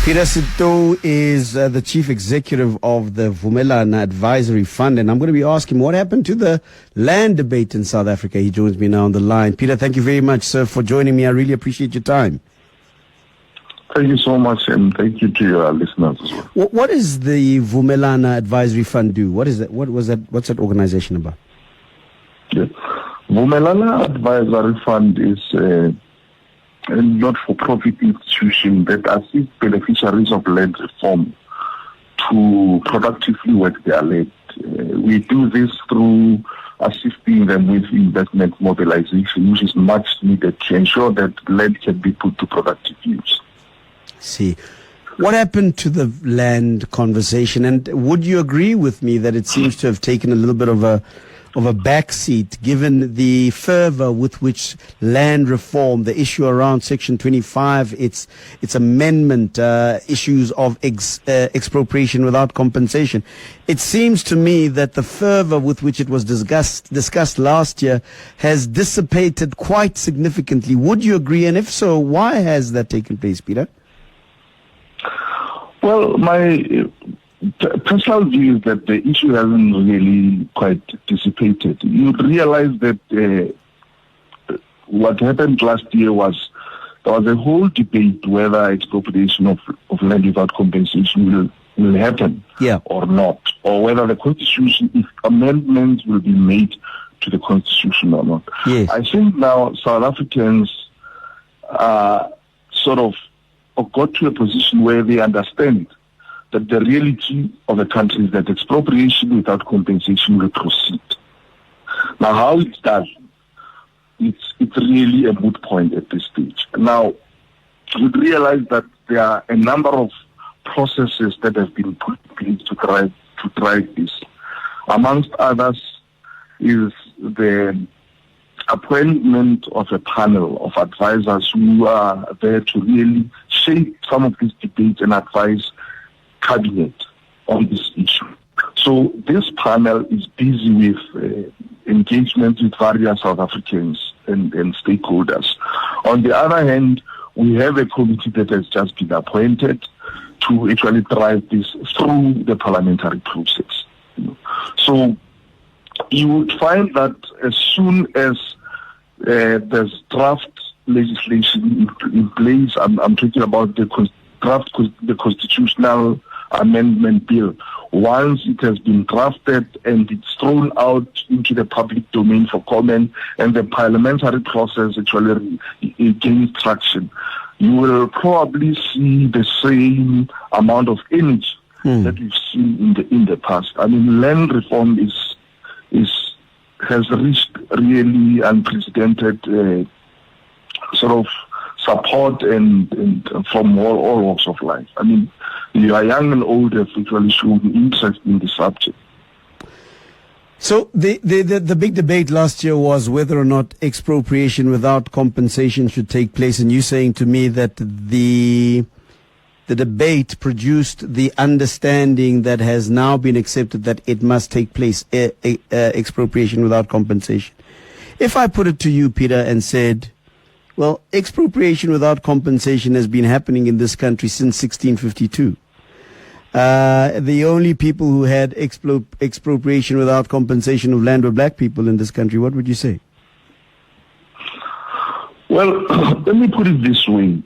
Peter Setou is the chief executive of the Vumelana Advisory Fund, and I'm going to be asking what happened to the land debate in South Africa. He joins me now on the line. Peter, thank you very much, sir, for joining me. I really appreciate your time. Thank you so much, and thank you to your listeners as well. What is the Vumelana Advisory Fund do? What is that? What's that organization about? Yeah. Vumelana Advisory Fund is a not-for-profit institution that assists beneficiaries of land reform to productively work their land. We do this through assisting them with investment mobilization, which is much needed to ensure that land can be put to productive use. See, what happened to the land conversation? And would you agree with me that it seems to have taken a little bit of a backseat, given the fervor with which land reform, the issue around Section 25, its amendment, issues of expropriation without compensation? It seems to me that the fervor with which it was discussed last year has dissipated quite significantly. Would you agree? And if so, why has that taken place, Peter? Well, my personal view is that the issue hasn't really quite dissipated. You realize that what happened last year was there was a whole debate whether expropriation of land without compensation will happen or not, or whether the Constitution, if amendments will be made to the Constitution or not. Yes. I think now South Africans sort of got to a position where they understand that the reality of the country is that expropriation without compensation will proceed. Now, how it's done, it's really a moot point at this stage. Now, you realize that there are a number of processes that have been put in place to drive this. Amongst others is the appointment of a panel of advisors who are there to really shape some of these debates and advise cabinet on this issue. So this panel is busy with engagement with various South Africans and stakeholders. On the other hand, we have a committee that has just been appointed to actually drive this through the parliamentary process. So you would find that as soon as there's draft legislation in place, I'm talking about the constitutional amendment bill. Once it has been drafted and it's thrown out into the public domain for comment and the parliamentary process actually gains traction, you will probably see the same amount of energy that we've seen in the past. I mean, land reform has reached really unprecedented sort of support and from all walks of life. I mean, you are young and old have actually shown interest in the subject. So the big debate last year was whether or not expropriation without compensation should take place, and you saying to me that the debate produced the understanding that has now been accepted that it must take place, expropriation without compensation. If I put it to you, Peter, and said, well, expropriation without compensation has been happening in this country since 1652. The only people who had expropriation without compensation of land were black people in this country. What would you say? Well, let me put it this way.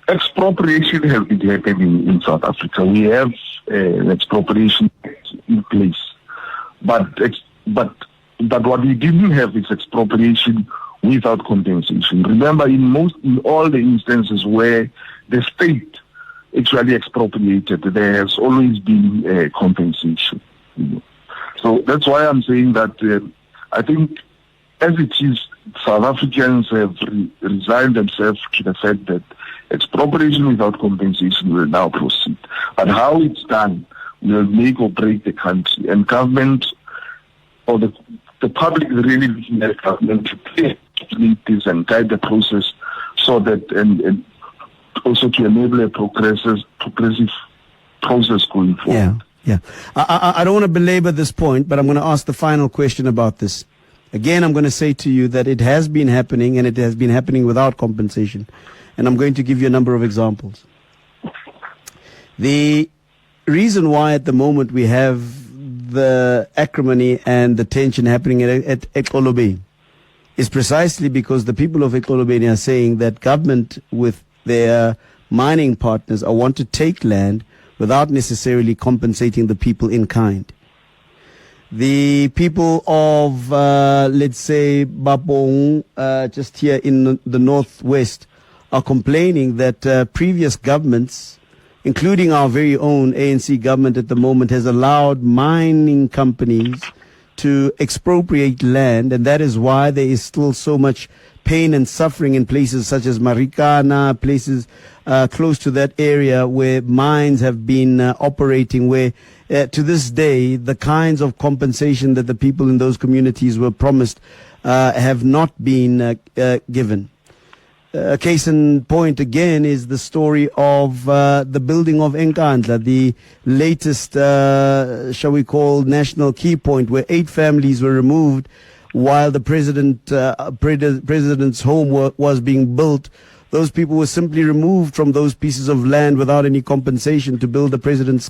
Expropriation has been happening in South Africa. We have an expropriation act in place. But what we didn't have is expropriation without compensation. Remember, in all the instances where the state actually expropriated, there has always been compensation. So that's why I'm saying that I think as it is, South Africans have resigned themselves to the fact that expropriation without compensation will now proceed. But how it's done will make or break the country. And government or the public is really looking at government to lead this and guide the process so that and also to enable a progressive process going forward. Yeah. I don't want to belabor this point, but I'm going to ask the final question about this. Again, I'm going to say to you that it has been happening, and it has been happening without compensation. And I'm going to give you a number of examples. The reason why at the moment we have the acrimony and the tension happening at Expropriation is precisely because the people of Expropriation are saying that government with their mining partners want to take land without necessarily compensating the people in kind. The people of, let's say, Bapong, just here in the northwest, are complaining that previous governments, including our very own ANC government at the moment, has allowed mining companies to expropriate land, and that is why there is still so much pain and suffering in places such as Marikana, places close to that area where mines have been operating, where to this day the kinds of compensation that the people in those communities were promised have not been given. A case in point again is the story of the building of Nkandla, the latest, shall we call, national key point, where 8 families were removed while the president's home was being built. Those people were simply removed from those pieces of land without any compensation to build the president's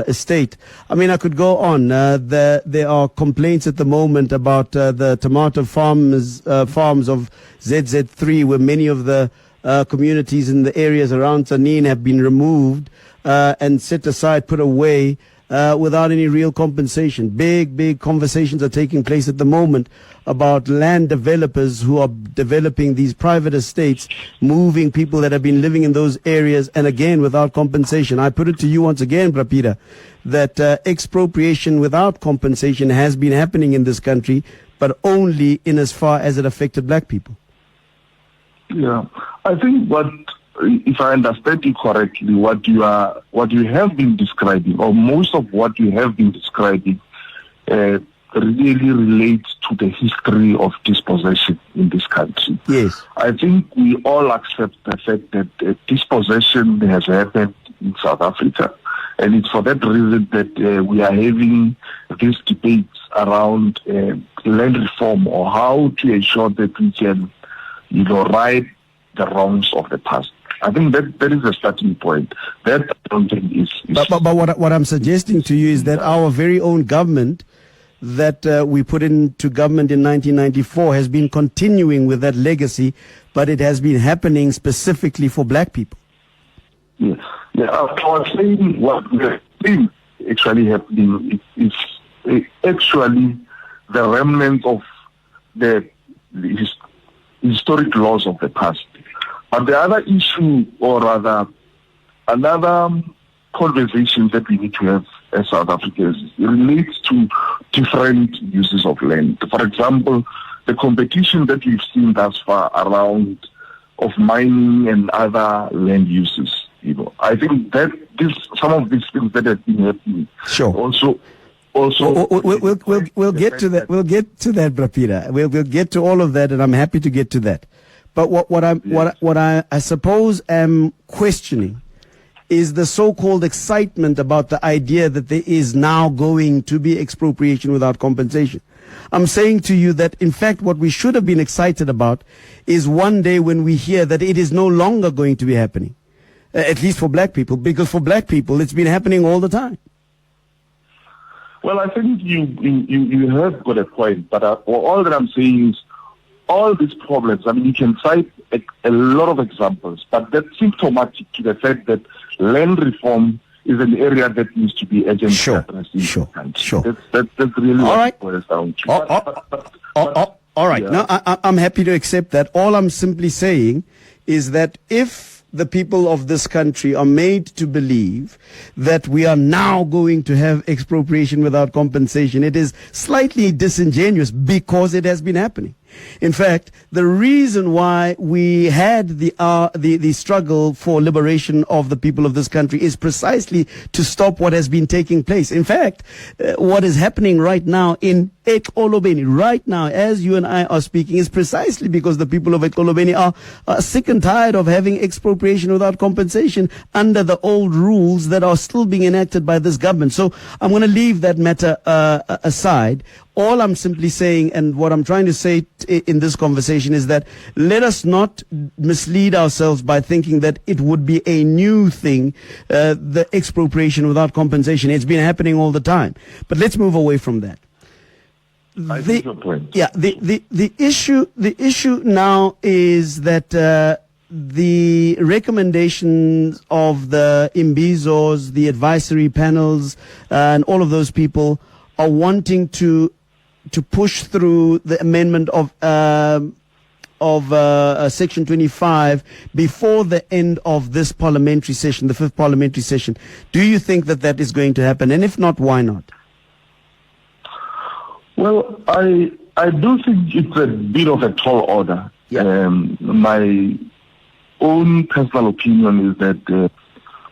estate. I mean, I could go on. There are complaints at the moment about the tomato farms of ZZ3, where many of the communities in the areas around Tanin have been removed and set aside, put away, without any real compensation. Big conversations are taking place at the moment about land developers who are developing these private estates, moving people that have been living in those areas, and again without compensation. I put it to you once again, Brapira, that expropriation without compensation has been happening in this country, but only in as far as it affected black people. Yeah, I think if I understand you correctly, what you have been describing, or most of what you have been describing, really relates to the history of dispossession in this country. Yes. I think we all accept the fact that dispossession has happened in South Africa, and it's for that reason that we are having these debates around land reform, or how to ensure that we can, right the wrongs of the past. I think that is a starting point. That I don't think is But what I'm suggesting to you is that our very own government that we put into government in 1994 has been continuing with that legacy, but it has been happening specifically for black people. Yeah. I was saying what we're seeing actually happening is actually the remnants of the historic laws of the past. But the other issue, or rather another conversation that we need to have as South Africans, relates to different uses of land. For example, the competition that we've seen thus far around of mining and other land uses. I think that some of these things that have been happening. Sure. Also. We'll get to that. We'll get to that, Brapira. We'll get to all of that, and I'm happy to get to that. But what I suppose am questioning is the so-called excitement about the idea that there is now going to be expropriation without compensation. I'm saying to you that, in fact, what we should have been excited about is one day when we hear that it is no longer going to be happening, at least for black people, because for black people it's been happening all the time. Well, I think you have got a point, but all that I'm saying is, all these problems, I mean, you can cite a lot of examples, but that's symptomatic to the fact that land reform is an area that needs to be urgently addressed in the country. Sure. That's really all what right. it boils down to. All right. Yeah. Now, I'm happy to accept that. All I'm simply saying is that if the people of this country are made to believe that we are now going to have expropriation without compensation, it is slightly disingenuous, because it has been happening. In fact, the reason why we had the struggle for liberation of the people of this country is precisely to stop what has been taking place. In fact, what is happening right now in Expropriation, right now, as you and I are speaking, is precisely because the people of Expropriation are sick and tired of having expropriation without compensation under the old rules that are still being enacted by this government. So I'm going to leave that matter aside. All I'm simply saying, and what I'm trying to say in this conversation, is that let us not mislead ourselves by thinking that it would be a new thing, the expropriation without compensation. It's been happening all the time. But let's move away from that. I see your point. Yeah, the issue now is that the recommendations of the Imbizos, the advisory panels, and all of those people are wanting to push through the amendment of Section 25 before the end of this parliamentary session, the 5th parliamentary session. Do you think that that is going to happen? And if not, why not? Well, I do think it's a bit of a tall order. Yeah. My own personal opinion is that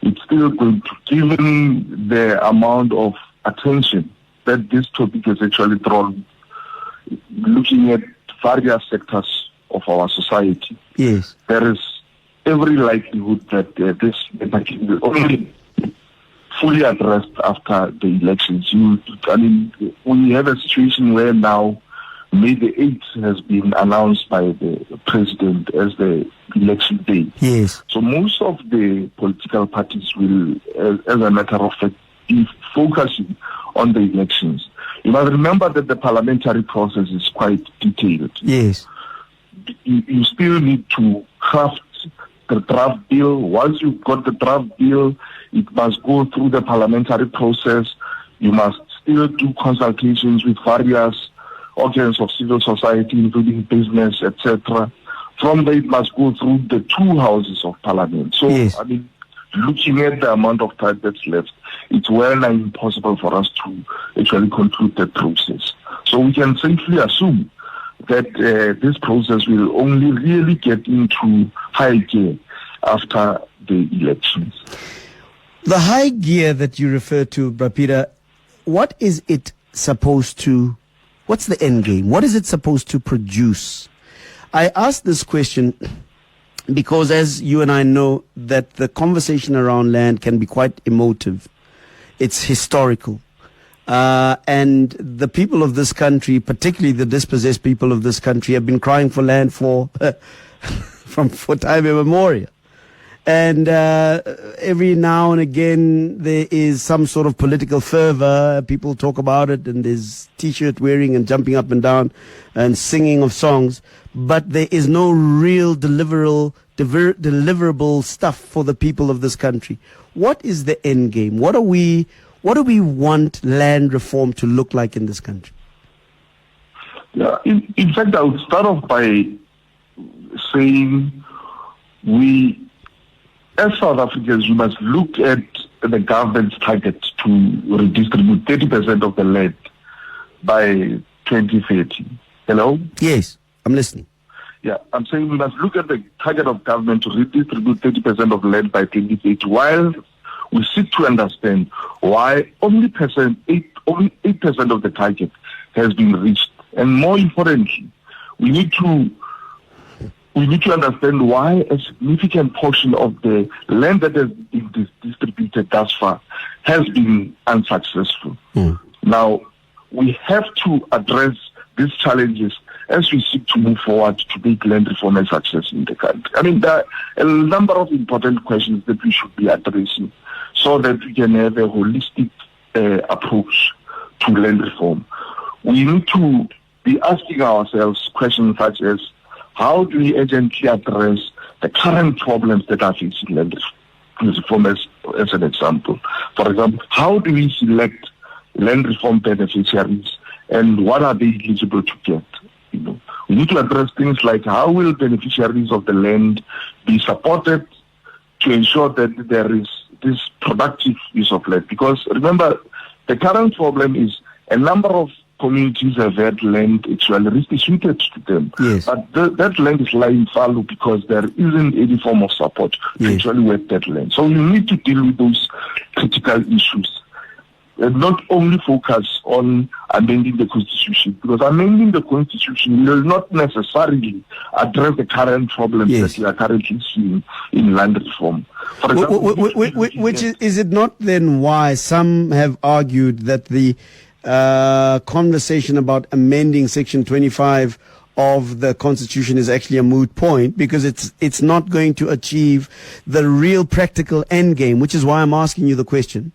it's still going to, given the amount of attention that this topic has actually drawn, looking at various sectors of our society. Yes. There is every likelihood that this matter will only fully addressed after the elections. We have a situation where now May the 8th has been announced by the president as the election day. Yes. So most of the political parties will, as a matter of fact, be focusing on the elections. You must remember that the parliamentary process is quite detailed. Yes. You still need to craft the draft bill. Once you've got the draft bill, it must go through the parliamentary process. You must still do consultations with various organs of civil society, including business, etc. From there, it must go through the 2 houses of parliament. So, yes. Looking at the amount of time that's left, it's well nigh impossible for us to actually conclude that process. So we can safely assume that this process will only really get into high gear after the elections. The high gear that you refer to, Brapita, what is it supposed to, what's the end game? What is it supposed to produce? I ask this question because, as you and I know, that the conversation around land can be quite emotive. It's historical. And the people of this country, particularly the dispossessed people of this country, have been crying for land for time immemorial. And every now and again, there is some sort of political fervor. People talk about it, and there's T-shirt wearing and jumping up and down and singing of songs. But there is no real deliverable stuff for the people of this country. What is the end game? What do we want land reform to look like in this country? Yeah, in fact, I would start off by saying as South Africans, we must look at the government's target to redistribute 30% of the land by 2030. Hello? Yes, I'm listening. Yeah, I'm saying we must look at the target of government to redistribute 30% of land by 2030, while we seek to understand why only 8% of the target has been reached. And more importantly, we need to understand why a significant portion of the land that has been distributed thus far has been unsuccessful. Now, we have to address these challenges as we seek to move forward to make land reform a success in the country. There are a number of important questions that we should be addressing so that we can have a holistic approach to land reform. We need to be asking ourselves questions such as, how do we urgently address the current problems that are facing land reform as an example? For example, how do we select land reform beneficiaries and what are they eligible to get? We need to address things like, how will beneficiaries of the land be supported to ensure that there is this productive use of land? Because remember, the current problem is a number of communities have had land actually restituted to them. Yes. But that land is lying fallow because there isn't any form of support to actually work that land. So we need to deal with those critical issues and not only focus on amending the Constitution, because amending the Constitution will not necessarily address the current problems that we are currently seeing in land reform. For example, which is it not then why some have argued that the conversation about amending Section 25 of the Constitution is actually a moot point, because it's not going to achieve the real practical end game, which is why I'm asking you the question.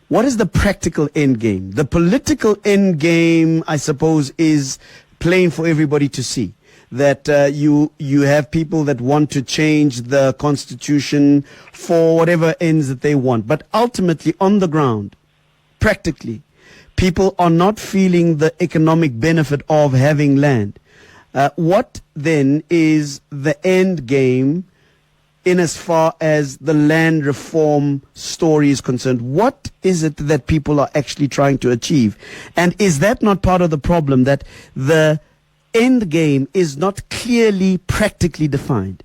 What is the practical end game? The political end game, I suppose, is plain for everybody to see. That you have people that want to change the Constitution for whatever ends that they want. But ultimately, on the ground, practically, people are not feeling the economic benefit of having land. What then is the end game in as far as the land reform story is concerned? What is it that people are actually trying to achieve? And is that not part of the problem, that the end game is not clearly practically defined?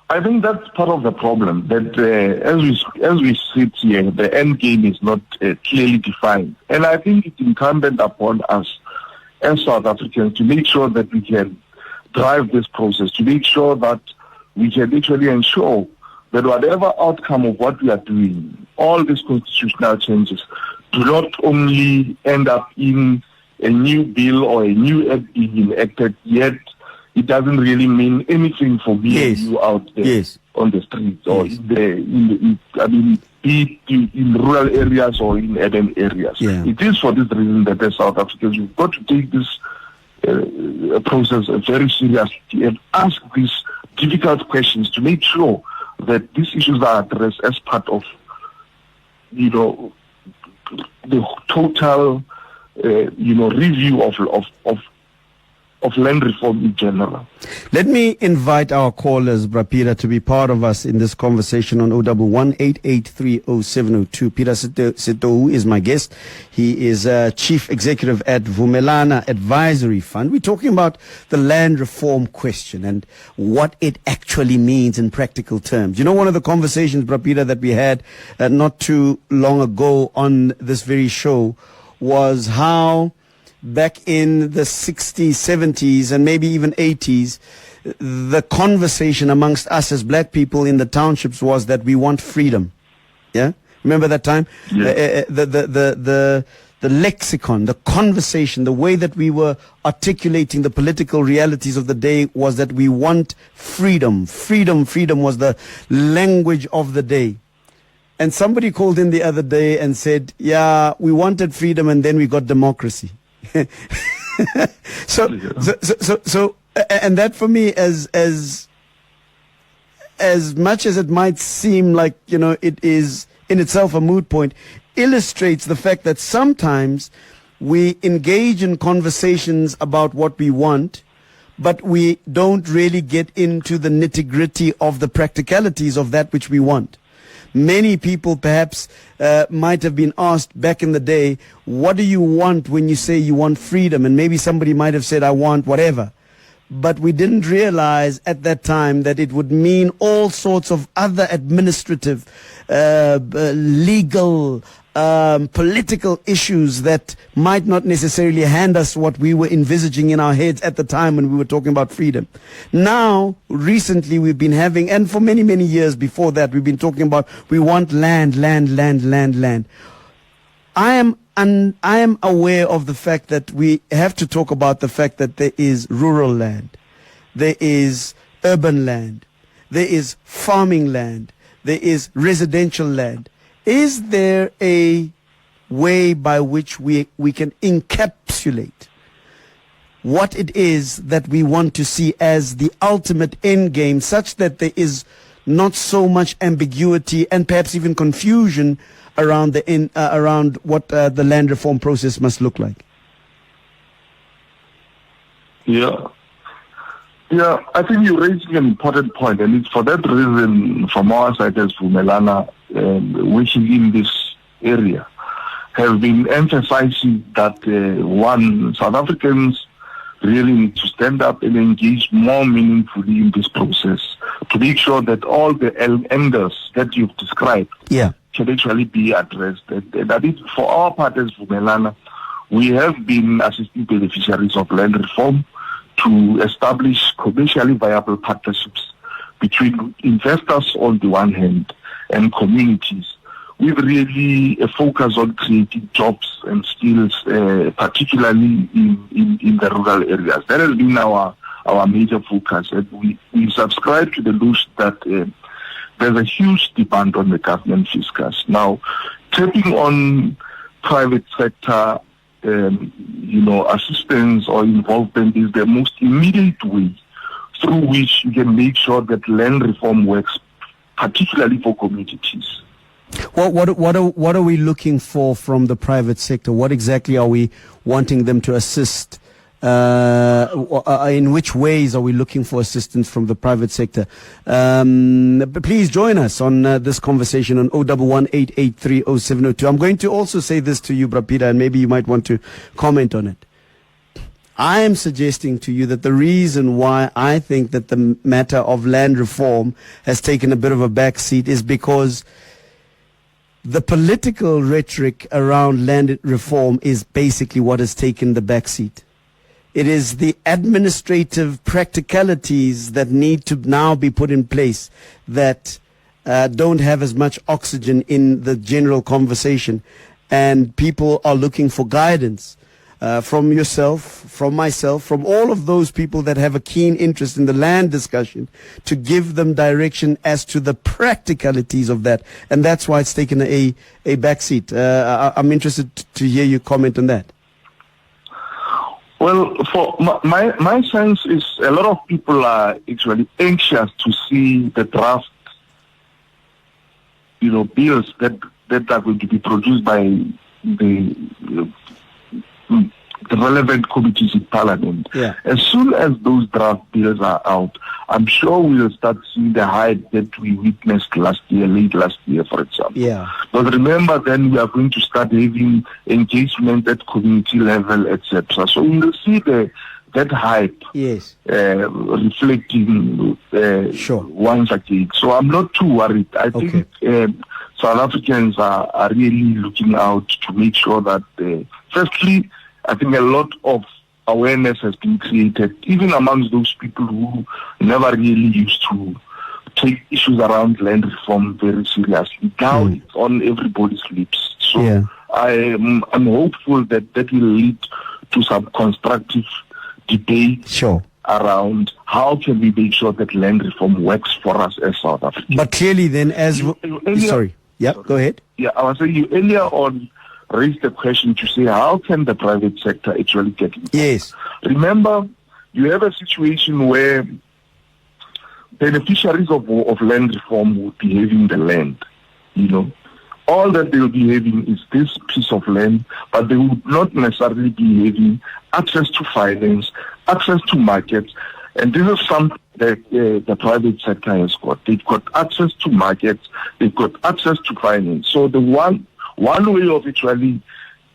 I think that's part of the problem, that as we sit here, the end game is not clearly defined. And I think it's incumbent upon us as South Africans to make sure that we can drive this process, to make sure that we can actually ensure that whatever outcome of what we are doing, all these constitutional changes, do not only end up in a new bill or a new act being enacted, yet it doesn't really mean anything for me and you out there on the streets or be it in rural areas or in urban areas. Yeah. It is for this reason that as South Africans, we've got to take this process very seriously and ask these difficult questions to make sure that these issues are addressed as part of, the total, review of land reform in general. Let me invite our callers, Brapira, to be part of us in this conversation on 011-883-0702. Peter Setou is my guest. He is Chief Executive at Vumelana Advisory Fund. We're talking about the land reform question and what it actually means in practical terms. You know, one of the conversations, Brapira, that we had not too long ago on this very show was how back in the 60s, 70s, and maybe even 80s, the conversation amongst us as black people in the townships was that we want freedom. Yeah? Remember that time? Yeah. The lexicon, the conversation, the way that we were articulating the political realities of the day was that we want freedom. Freedom was the language of the day. And somebody called in the other day and said, yeah, we wanted freedom and then we got democracy. So, and that for me, as much as it might seem like, it is in itself a moot point, illustrates the fact that sometimes we engage in conversations about what we want, but we don't really get into the nitty-gritty of the practicalities of that which we want. Many people perhaps might have been asked back in the day, what do you want when you say you want freedom? And maybe somebody might have said, I want whatever. But we didn't realize at that time that it would mean all sorts of other administrative, legal, political issues that might not necessarily hand us what we were envisaging in our heads at the time when we were talking about freedom. Now, recently we've been having, and for many, many years before that, we've been talking about we want land. I am aware of the fact that we have to talk about the fact that there is rural land, there is urban land, there is farming land, there is residential land. Is there a way by which we can encapsulate what it is that we want to see as the ultimate end game, such that there is not so much ambiguity and perhaps even confusion around around what the land reform process must look like? Yeah, I think you're raising an important point, and it's for that reason, from our side as Vumelana, working in this area, have been emphasizing that South Africans really need to stand up and engage more meaningfully in this process to make sure that all the angles that you've described can actually be addressed. And I think for our part as Vumelana, we have been assisting beneficiaries of land reform to establish commercially viable partnerships between investors on the one hand and communities with really a focus on creating jobs and skills, particularly in the rural areas. That has been our major focus, and we subscribe to the notion that there's a huge demand on the government fiscus. Now, tapping on private sector, assistance or involvement is the most immediate way through which you can make sure that land reform works, particularly for communities. What are we looking for from the private sector? What exactly are we wanting them to assist? In which ways are we looking for assistance from the private sector? Please join us on this conversation on 011-883-0702. I'm going to also say this to you, Brapida, and maybe you might want to comment on it. I am suggesting to you that the reason why I think that the matter of land reform has taken a bit of a backseat is because the political rhetoric around land reform is basically what has taken the backseat. It is the administrative practicalities that need to now be put in place that don't have as much oxygen in the general conversation. And people are looking for guidance from yourself, from myself, from all of those people that have a keen interest in the land discussion to give them direction as to the practicalities of that. And that's why it's taken a backseat. I'm interested to hear you comment on that. Well, for my sense is a lot of people are actually anxious to see the draft, bills that are going to be produced by the relevant committees in Parliament. Yeah. As soon as those draft bills are out, I'm sure we'll start seeing the hype that we witnessed late last year, for example. Yeah. But remember, then we are going to start having engagement at community level, etc. So we will see that hype yes. Reflecting sure. once again. So I'm not too worried. I think South Africans are really looking out to make sure that, firstly, I think a lot of awareness has been created, even amongst those people who never really used to take issues around land reform very seriously. Now it's on everybody's lips. So I'm hopeful that will lead to some constructive debate around how can we make sure that land reform works for us as South Africans. But clearly then, sorry. Go ahead. Yeah, I was saying you earlier on raised the question to say how can the private sector actually get involved? Yes. Remember, you have a situation where beneficiaries of land reform would be having the land, All that they will be having is this piece of land, but they would not necessarily be having access to finance, access to markets, and this is something that the private sector has got. They've got access to markets, they've got access to finance. So the one way of actually,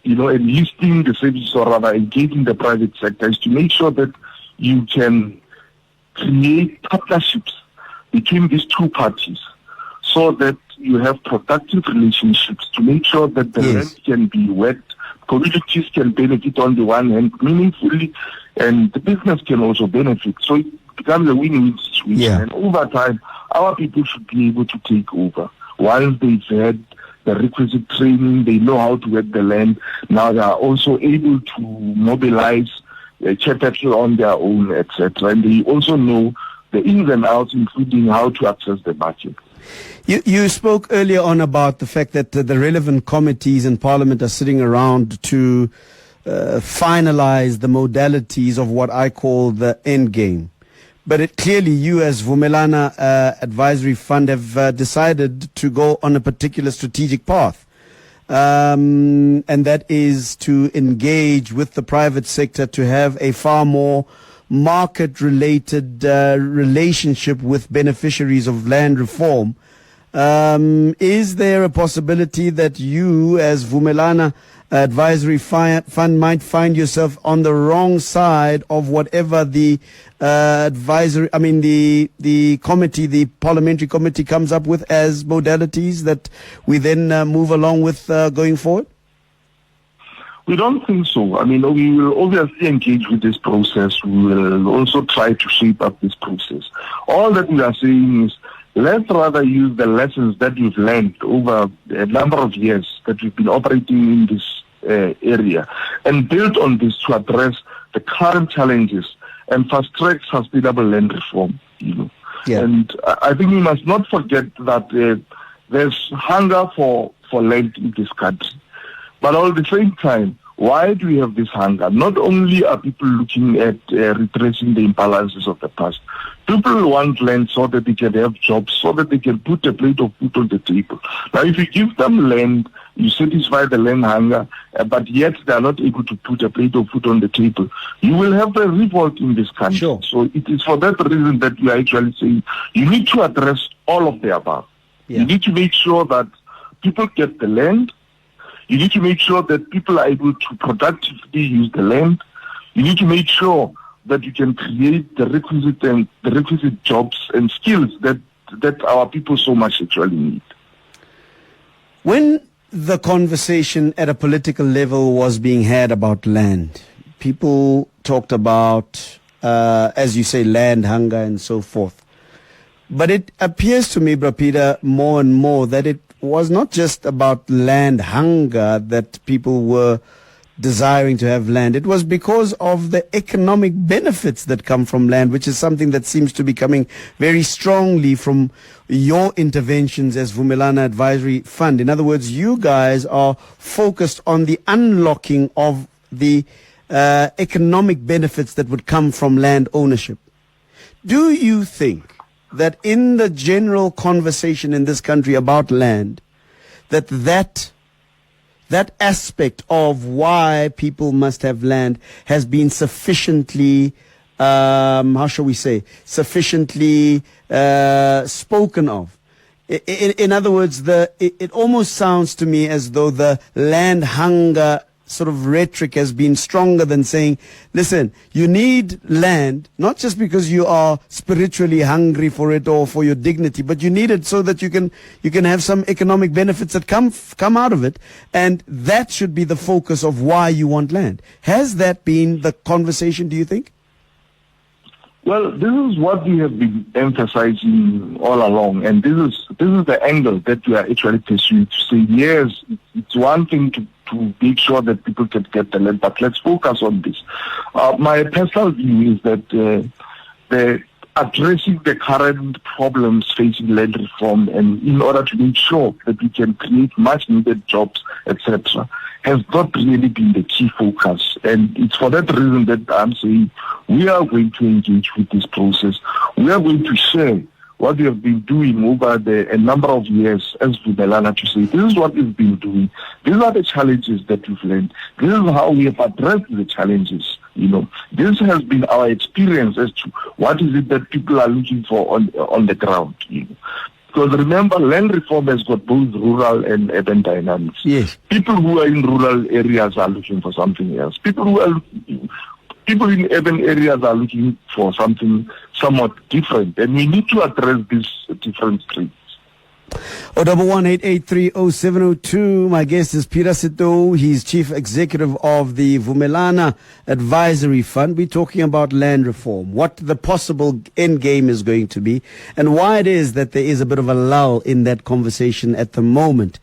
enlisting the services or rather engaging the private sector is to make sure that you can create partnerships between these two parties so that you have productive relationships to make sure that the land can be worked, communities can benefit on the one hand meaningfully, and the business can also benefit. So it becomes a win-win situation. Yeah. And over time, our people should be able to take over. Once they've had the requisite training, they know how to work the land. Now they are also able to mobilize capital on their own, etc. And they also know the ins and outs, including how to access the market. You spoke earlier on about the fact that the relevant committees in Parliament are sitting around to finalize the modalities of what I call the end game. But clearly you as Vumelana Advisory Fund have decided to go on a particular strategic path. And that is to engage with the private sector to have a far more market-related relationship with beneficiaries of land reform. Is there a possibility that you as Vumelana Advisory Fund might find yourself on the wrong side of whatever the the committee, the parliamentary committee comes up with as modalities that we then move along with going forward? We don't think so. I mean, we will obviously engage with this process. We will also try to shape up this process. All that we are saying is let's rather use the lessons that we've learned over a number of years that we've been operating in this area and build on this to address the current challenges and fast-track sustainable land reform. Yeah. And I think we must not forget that there's hunger for land in this country. But at the same time, why do we have this hunger? Not only are people looking at retracing the imbalances of the past, people want land so that they can have jobs, so that they can put a plate of food on the table. Now, if you give them land, you satisfy the land hunger, but yet they are not able to put a plate of food on the table, you will have a revolt in this country. Sure. So it is for that reason that we are actually saying you need to address all of the above. Yeah. You need to make sure that people get the land. You need to make sure that people are able to productively use the land. You need to make sure that you can create the requisite jobs and skills that our people so much actually need. When the conversation at a political level was being had about land, people talked about, as you say, land hunger and so forth. But it appears to me, Bra Peter, more and more that it was not just about land hunger that people were desiring to have land. It was because of the economic benefits that come from land, which is something that seems to be coming very strongly from your interventions as Vumelana Advisory Fund. In other words, you guys are focused on the unlocking of the economic benefits that would come from land ownership. Do you think that in the general conversation in this country about land, that aspect of why people must have land has been sufficiently, how shall we say, sufficiently spoken of? In other words, it almost sounds to me as though the land hunger sort of rhetoric has been stronger than saying, listen, you need land, not just because you are spiritually hungry for it or for your dignity, but you need it so that you can have some economic benefits that come out of it. And that should be the focus of why you want land. Has that been the conversation, do you think? Well, this is what we have been emphasizing all along, and this is the angle that we are actually pursuing, to say, yes, it's one thing to make sure that people can get the land, but let's focus on this. My personal view is that addressing the current problems facing land reform, and in order to make sure that we can create much needed jobs, etc., has not really been the key focus. And it's for that reason that I'm saying we are going to engage with this process. We are going to share what we have been doing over a number of years as Vumelana, to say this is what we've been doing. These are the challenges that we've learned. This is how we have addressed the challenges. This has been our experience as to what is it that people are looking for on the ground. Because remember, land reform has got both rural and urban dynamics. Yes. People who are in rural areas are looking for something else. People in urban areas are looking for something somewhat different, and we need to address these different traits. 011-883-0702. My guest is Peter Setou. He's Chief Executive of the Vumelana Advisory Fund. We're talking about land reform, what the possible end game is going to be, and why it is that there is a bit of a lull in that conversation at the moment.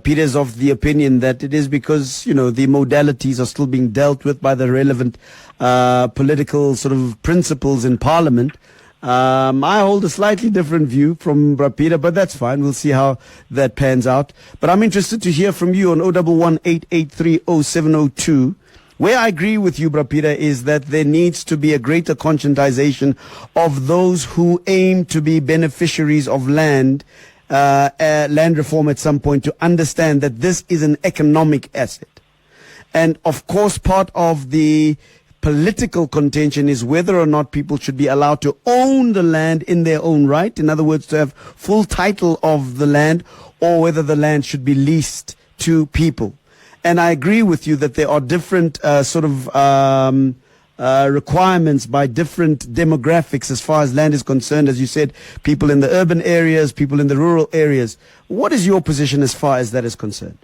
Peter's of the opinion that it is because, the modalities are still being dealt with by the relevant political sort of principles in Parliament. I hold a slightly different view from Peter, but that's fine. We'll see how that pans out. But I'm interested to hear from you on 011-883-0702. Where I agree with you, Peter, is that there needs to be a greater conscientization of those who aim to be beneficiaries of land reform at some point, to understand that this is an economic asset. And of course, part of the political contention is whether or not people should be allowed to own the land in their own right. In other words, to have full title of the land, or whether the land should be leased to people. And I agree with you that there are different requirements by different demographics as far as land is concerned. As you said, people in the urban areas, people in the rural areas. What is your position as far as that is concerned?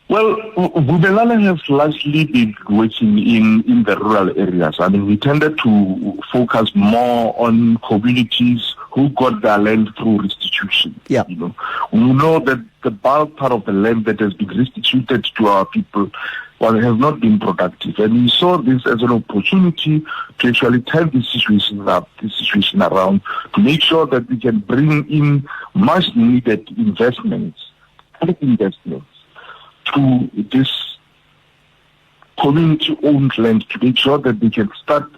Well, Vumelana has largely been working in the rural areas. I mean, we tended to focus more on communities who got their land through restitution. Yeah. You know, we know that the bulk part of the land that has been restituted to our people, well, has not been productive. And we saw this as an opportunity to actually turn this situation around, to make sure that we can bring in much needed investments, to this community-owned land, to make sure that they can start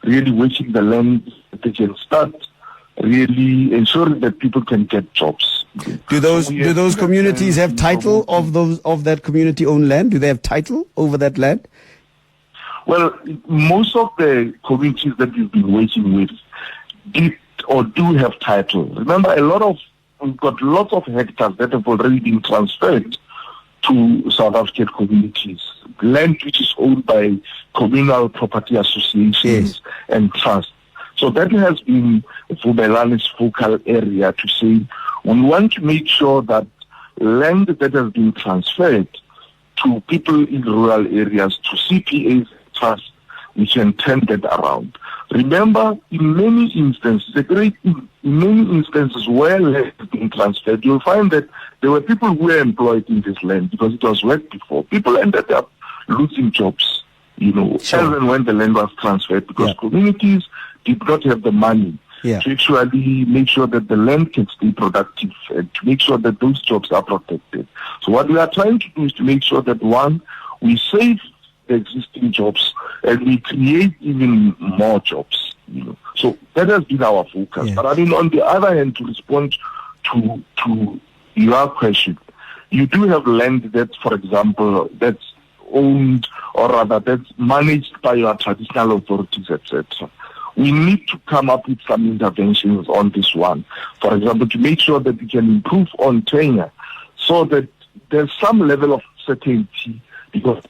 really working the land, that they can start really ensuring that people can get jobs. Do those communities have title of that community-owned land? Do they have title over that land? Well, most of the communities that we've been working with did or do have title. Remember, we've got lots of hectares that have already been transferred to South African communities, land which is owned by communal property associations and trusts. So that has been Vumelana's focal area, to say we want to make sure that land that has been transferred to people in rural areas, to CPAs, trusts, we can turn that around. Remember, in many instances where land has been transferred, you'll find that there were people who were employed in this land because it was worked before. People ended up losing jobs, as and when the land was transferred, because communities did not have the money to actually make sure that the land can stay productive and to make sure that those jobs are protected. So what we are trying to do is to make sure that, one, we save the existing jobs and we create even more jobs. So that has been our focus. But I mean, on the other hand, to respond to your question, you do have land that, for example, that's owned, or rather that's managed by your traditional authorities, etc. We need to come up with some interventions on this one. For example, to make sure that we can improve on tenure so that there's some level of certainty, because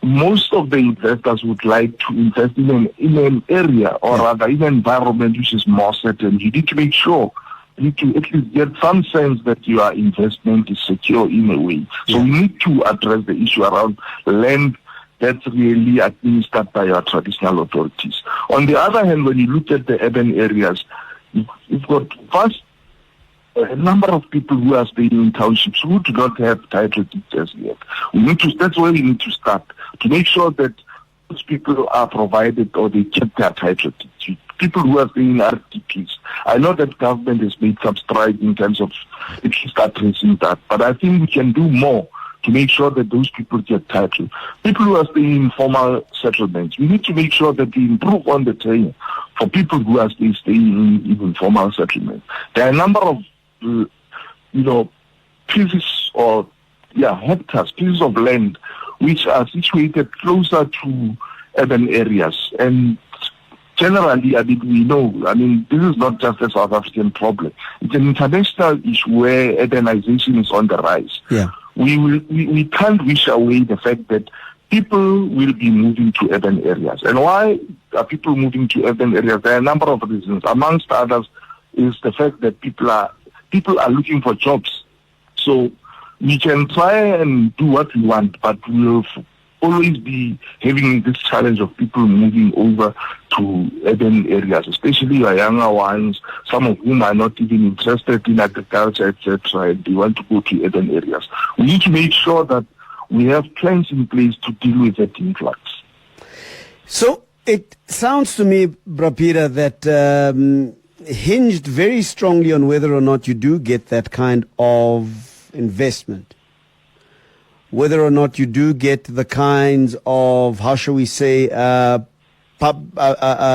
most of the investors would like to invest in an area, or rather in an environment which is more certain. You need to make sure, you need to at least get some sense that your investment is secure in a way. So we need to address the issue around land that's really administered by our traditional authorities. On the other hand, when you look at the urban areas, you've got a number of people who are staying in townships who do not have title deeds as yet. That's where we need to start, to make sure that those people are provided or they get their title deeds. People who are staying in RTPs. I know that government has made some strides in terms of at least addressing that, but I think we can do more to make sure that those people get title. People who are staying in formal settlements, we need to make sure that we improve on the tenure for people who are staying in informal settlements. There are a number of pieces of land which are situated closer to urban areas. And generally, we know, this is not just a South African problem. It's an international issue where urbanization is on the rise. Yeah. We can't wish away the fact that people will be moving to urban areas. And why are people moving to urban areas? There are a number of reasons. Amongst others is the fact that people are looking for jobs. So we can try and do what we want, but we'll always be having this challenge of people moving over to urban areas, especially our younger ones, some of whom are not even interested in agriculture, etc., and they want to go to urban areas. We need to make sure that we have plans in place to deal with that influx. So it sounds to me, Brapira, that hinged very strongly on whether or not you do get that kind of investment, whether or not you do get the kinds of, how shall we say,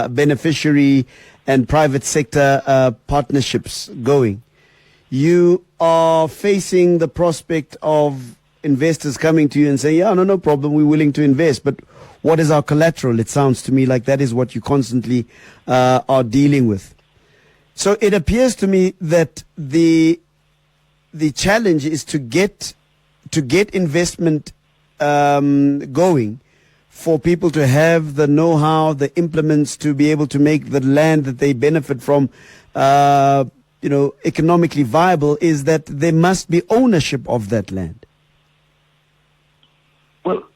beneficiary and private sector partnerships going. You are facing the prospect of investors coming to you and saying, no problem, we're willing to invest, but what is our collateral? It sounds to me like that is what you constantly are dealing with. So it appears to me that the challenge is to get investment going, for people to have the know-how, the implements to be able to make the land that they benefit from, economically viable, is that there must be ownership of that land.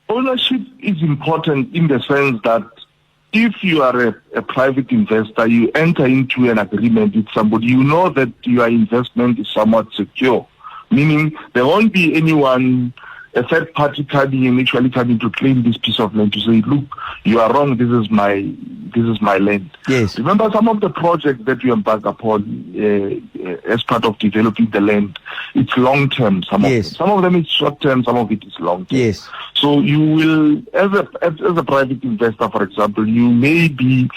ownership is important in the sense that if you are a private investor, you enter into an agreement with somebody, you know that your investment is somewhat secure, meaning there won't be anyone, a third party coming to claim this piece of land to say, look, you are wrong, this is my land. Yes. Remember some of the projects that we embark upon as part of developing the land, it's long term, some of them is short term, some of it is long term. Yes. So you will, as a private investor, for example, you may be,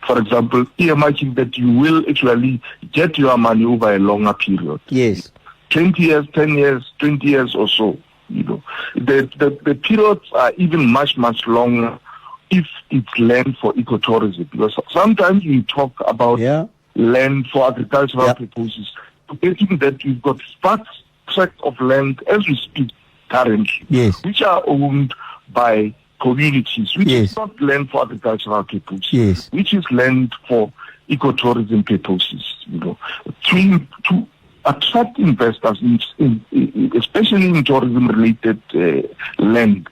for example, earmarking that you will actually get your money over a longer period. Yes. 20 years, 10 years, 20 years or so. The periods are even much longer if it's land for ecotourism, because sometimes we talk about land for agricultural purposes, forgetting that we've got vast tracts of land as we speak currently, which are owned by communities, which is not land for agricultural purposes, which is land for ecotourism purposes, to attract investors, especially in tourism-related land.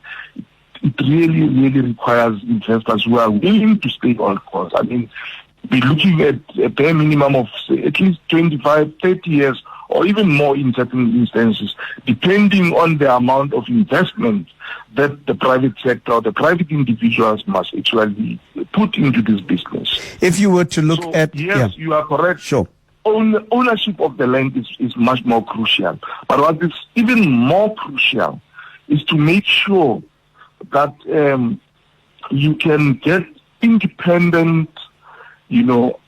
It really requires investors who are willing to stay on course. I mean, we're looking at a bare minimum of at least 25, 30 years, or even more in certain instances, depending on the amount of investment that the private sector or the private individuals must actually put into this business. If you were to look at... Yes, you are correct. Sure. Ownership of the land is much more crucial. But what is even more crucial is to make sure that you can get independent,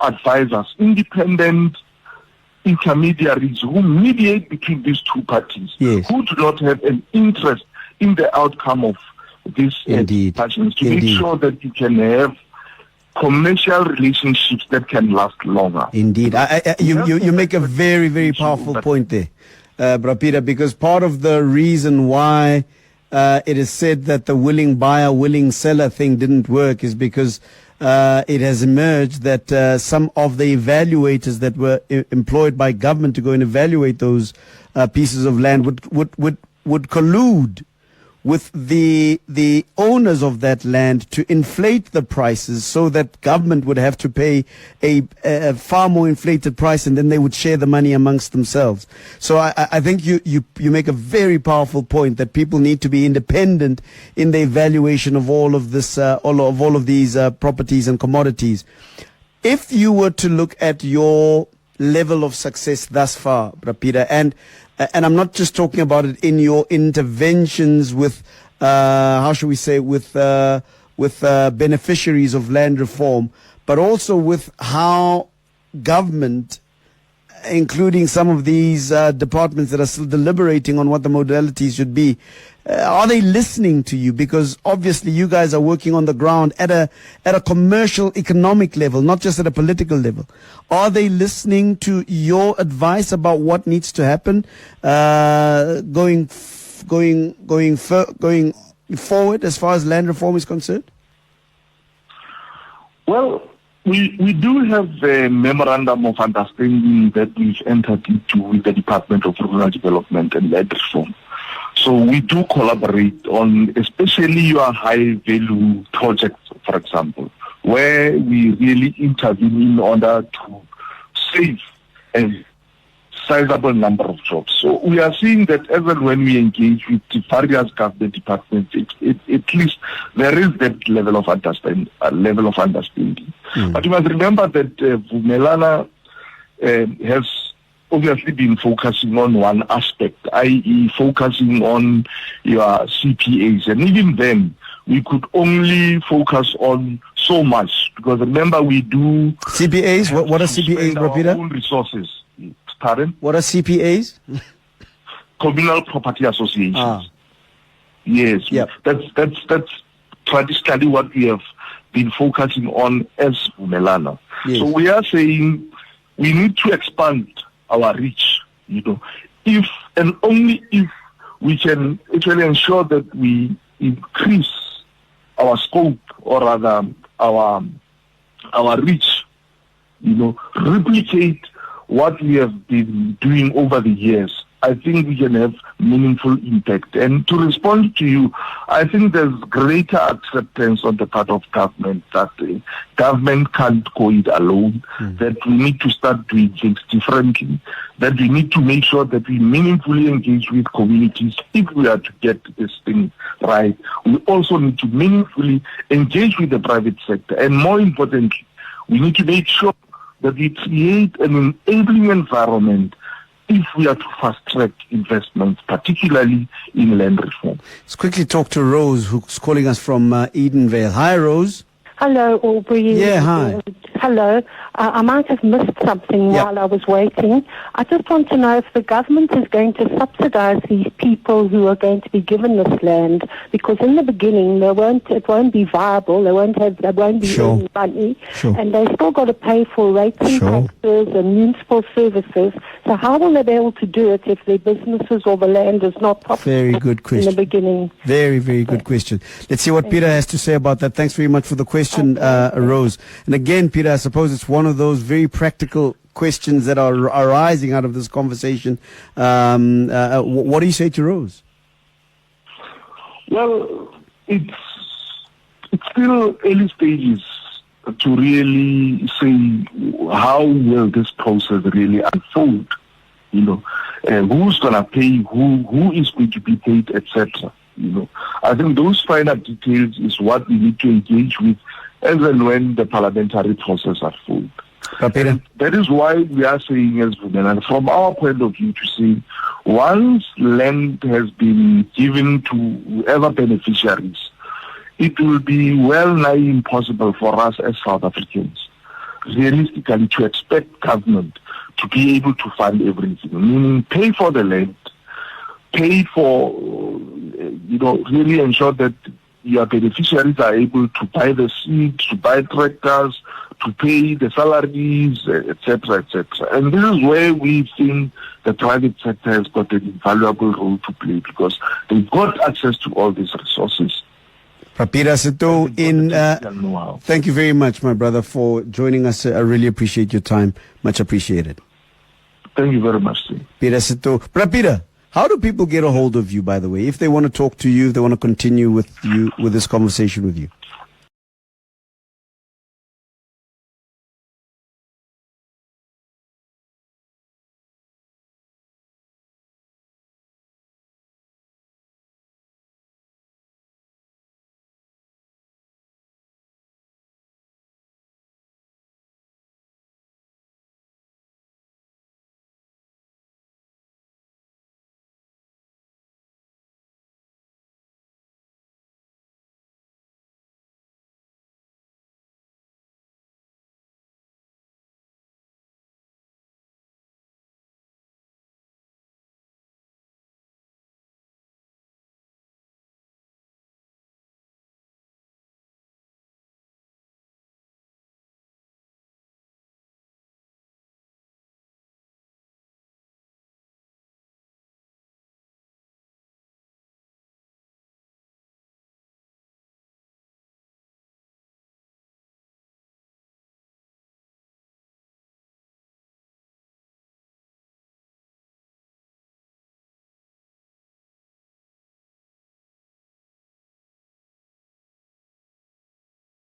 advisors, independent intermediaries who mediate between these two parties, who do not have an interest in the outcome of these discussions, to make sure that you can have commercial relationships that can last longer. Indeed. You make a very, very powerful point there, Bra Peter, because part of the reason why it is said that the willing buyer, willing seller thing didn't work is because it has emerged that some of the evaluators that were employed by government to go and evaluate those pieces of land would collude with the owners of that land to inflate the prices so that government would have to pay a far more inflated price, and then they would share the money amongst themselves. So I think you make a very powerful point that people need to be independent in the evaluation of all of this, all of these properties and commodities. If you were to look at your level of success thus far, Bra Peter, and I'm not just talking about it in your interventions with, with beneficiaries of land reform, but also with how government, including some of these departments that are still deliberating on what the modalities should be, are they listening to you? Because obviously you guys are working on the ground at a commercial, economic level, not just at a political level. Are they listening to your advice about what needs to happen going forward as far as land reform is concerned? Well, we do have a memorandum of understanding that we've entered into with the Department of Rural Development and Land Reform. So we do collaborate on especially your high-value projects, for example, where we really intervene in order to save a sizable number of jobs. So we are seeing that even when we engage with the various government departments, at least there is that level of understanding. But you must remember that Vumelana has obviously been focusing on one aspect, i.e. focusing on your CPAs. And even then, we could only focus on so much, because remember we do... CPAs? What are CPAs, Bra Peter? Own resources. Pardon? What are CPAs? Communal Property Associations. Yes. Yep. That's traditionally what we have been focusing on as Vumelana. Yes. So we are saying we need to expand our reach, if and only if we can actually ensure that we increase our scope, or rather our reach, replicate what we have been doing over the years, I think we can have meaningful impact. And to respond to you, I think there's greater acceptance on the part of government that government can't go it alone, that we need to start doing things differently, that we need to make sure that we meaningfully engage with communities if we are to get this thing right. We also need to meaningfully engage with the private sector. And more importantly, we need to make sure that we create an enabling environment if we are to fast-track investments, particularly in land reform. Let's quickly talk to Rose, who's calling us from Edenvale. Hi, Rose. Hello, Aubrey. Yeah, hi. Hello. I might have missed something while I was waiting. I just want to know if the government is going to subsidize these people who are going to be given this land, because in the beginning it won't be viable. They won't be earning money, and they still got to pay for rates and taxes and municipal services. So how will they be able to do it if their businesses or the land is not profitable? Very good question. In the beginning. Very, very good question. Let's see what Peter has to say about that. Thanks very much for the question, Rose. And again, Peter, I suppose it's one of those very practical questions that are arising out of this conversation. What do you say to Rose? Well, it's still early stages to really say how will this process really unfold. Who's gonna pay, who is going to be paid, etc. I think those final details is what we need to engage with as and when the parliamentary process unfolds. That is why we are saying, as Vumelana, from our point of view, to say once land has been given to whoever beneficiaries, it will be well nigh impossible for us as South Africans realistically to expect government to be able to fund everything, meaning pay for the land, pay for, really ensure that your beneficiaries are able to buy the seeds, to buy tractors, to pay the salaries, etc., etc. And this is where we think the private sector has got an invaluable role to play, because they've got access to all these resources. Peter Setou, thank you very much, my brother, for joining us. I really appreciate your time. Much appreciated. Thank you very much, sir. Peter Setou. Peter, how do people get a hold of you, by the way, if they want to talk to you, if they want to continue with this conversation with you?